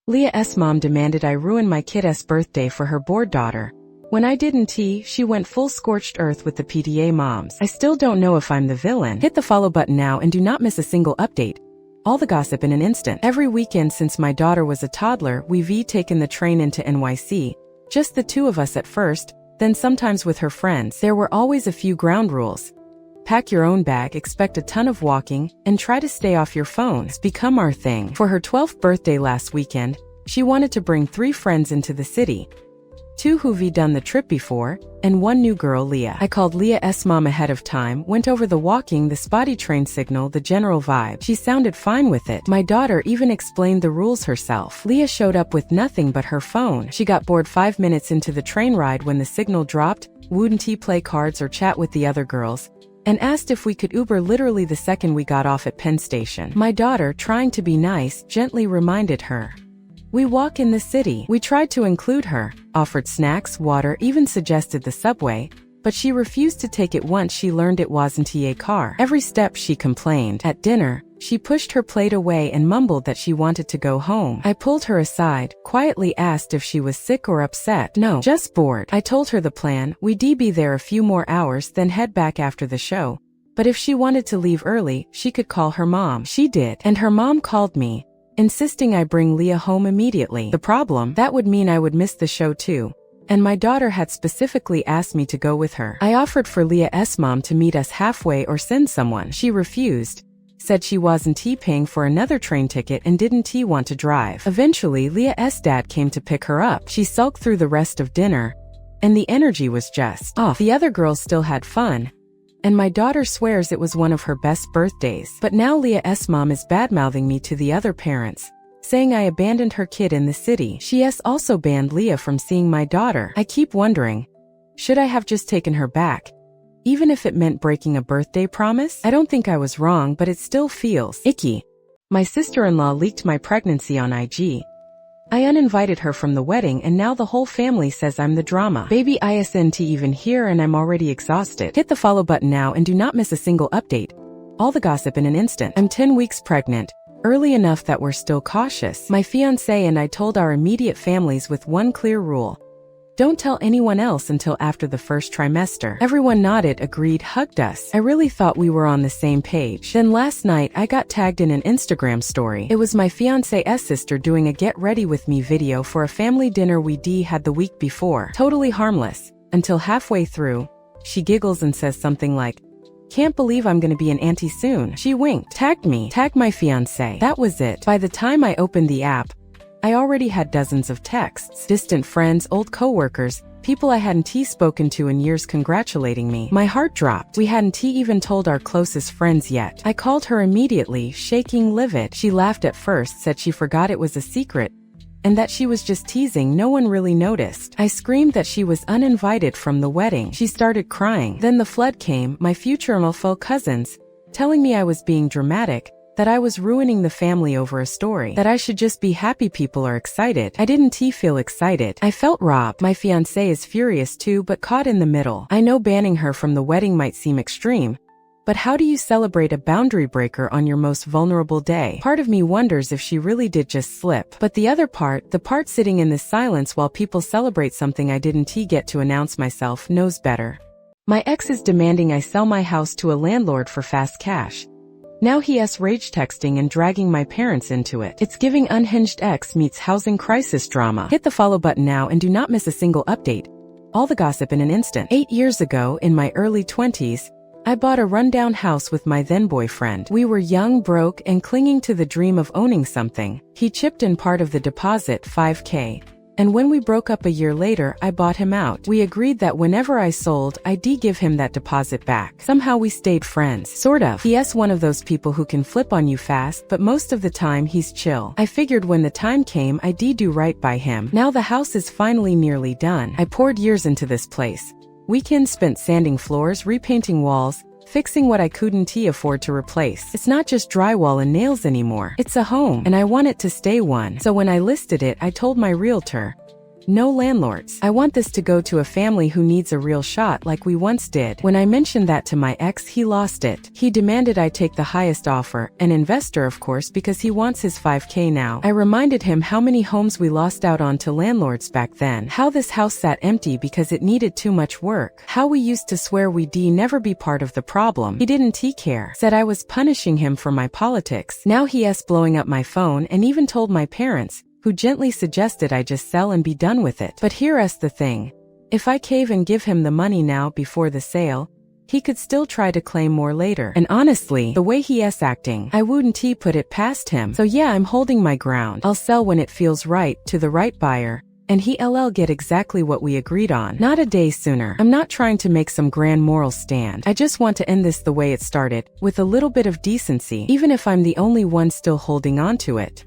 Leah's mom demanded I ruin my kid's birthday for her bored daughter. When I didn't, she went full scorched earth with the PTA moms. I still don't know if I'm the villain. Hit the follow button now and do not miss a single update. All the gossip in an instant. Every weekend since my daughter was a toddler, we've taken the train into NYC. Just the two of us at first, then sometimes with her friends. There were always a few ground rules. Pack your own bag, expect a ton of walking, and try to stay off your phone. It's become our thing. For her 12th birthday last weekend, she wanted to bring 3 friends into the city. 2 who've done the trip before, and 1 new girl, Leah. I called Leah's mom ahead of time, went over the walking, the spotty train signal, the general vibe. She sounded fine with it. My daughter even explained the rules herself. Leah showed up with nothing but her phone. She got bored 5 minutes into the train ride when the signal dropped, wouldn't play cards or chat with the other girls, and asked if we could Uber literally the second we got off at Penn Station. My daughter, trying to be nice, gently reminded her. We walk in the city. We tried to include her, offered snacks, water, even suggested the subway, but she refused to take it once she learned it wasn't a car. Every step she complained. At dinner, she pushed her plate away and mumbled that she wanted to go home. I pulled her aside, quietly asked if she was sick or upset. No, just bored. I told her the plan. We'd be there a few more hours, then head back after the show. But if she wanted to leave early, she could call her mom. She did, and her mom called me, insisting I bring Leah home immediately. The problem? That would mean I would miss the show too. And my daughter had specifically asked me to go with her. I offered for Leah's mom to meet us halfway or send someone. She refused, said she wasn't paying for another train ticket and didn't want to drive. Eventually, Leah's dad came to pick her up. She sulked through the rest of dinner, and the energy was just off. The other girls still had fun, and my daughter swears it was one of her best birthdays. But now Leah's mom is badmouthing me to the other parents, saying I abandoned her kid in the city. She has also banned Leah from seeing my daughter. I keep wondering, should I have just taken her back, even if it meant breaking a birthday promise? I don't think I was wrong, but it still feels icky. My sister-in-law leaked my pregnancy on IG. I uninvited her from the wedding, and now the whole family says I'm the drama. Baby isn't even here and I'm already exhausted. Hit the follow button now and do not miss a single update. All the gossip in an instant. I'm 10 weeks pregnant, early enough that we're still cautious. My fiancé and I told our immediate families with one clear rule: don't tell anyone else until after the first trimester. Everyone nodded, agreed, hugged us. I really thought we were on the same page. Then last night I got tagged in an Instagram story. It was my fiancé's sister doing a get ready with me video for a family dinner we'd had the week before. Totally harmless, until halfway through, she giggles and says something like, "Can't believe I'm gonna be an auntie soon." She winked, tagged me, tagged my fiancé. That was it. By the time I opened the app, I already had dozens of texts, distant friends, old coworkers, people I hadn't spoken to in years congratulating me. My heart dropped. We hadn't even told our closest friends yet. I called her immediately, shaking livid. She laughed at first, said she forgot it was a secret, and that she was just teasing. No one really noticed. I screamed that she was uninvited from the wedding. She started crying. Then the flood came, my future MFO cousins, telling me I was being dramatic, that I was ruining the family over a story, that I should just be happy people are excited. I didn't feel excited. I felt robbed. My fiancé is furious too, but caught in the middle. I know banning her from the wedding might seem extreme, but how do you celebrate a boundary breaker on your most vulnerable day? Part of me wonders if she really did just slip. But the other part, the part sitting in the silence while people celebrate something I didn't get to announce myself, knows better. My ex is demanding I sell my house to a landlord for fast cash. Now he's rage texting and dragging my parents into it. It's giving unhinged ex meets housing crisis drama. Hit the follow button now and do not miss a single update. All the gossip in an instant. 8 years ago, in my early 20s, I bought a rundown house with my then boyfriend. We were young, broke, and clinging to the dream of owning something. He chipped in part of the deposit, $5K. And when we broke up a year later, I bought him out. We agreed that whenever I sold, I'd give him that deposit back. Somehow we stayed friends. Sort of. He's one of those people who can flip on you fast, but most of the time he's chill. I figured when the time came, I'd do right by him. Now the house is finally nearly done. I poured years into this place. Weekends spent sanding floors, repainting walls, fixing what I couldn't afford to replace. It's not just drywall and nails anymore. It's a home, and I want it to stay one. So when I listed it, I told my realtor, No landlords. I want this to go to a family who needs a real shot like we once did. When I mentioned that to my ex, he lost it. He demanded I take the highest offer, an investor of course because he wants his 5K now. I reminded him how many homes we lost out on to landlords back then. How this house sat empty because it needed too much work. How we used to swear we'd never be part of the problem. He didn't care. Said I was punishing him for my politics. Now he's blowing up my phone and even told my parents, who gently suggested I just sell and be done with it. But here's the thing. If I cave and give him the money now before the sale, he could still try to claim more later. And honestly, the way he's acting, I wouldn't put it past him. So yeah, I'm holding my ground. I'll sell when it feels right to the right buyer. And he'll get exactly what we agreed on. Not a day sooner. I'm not trying to make some grand moral stand. I just want to end this the way it started, with a little bit of decency, even if I'm the only one still holding on to it.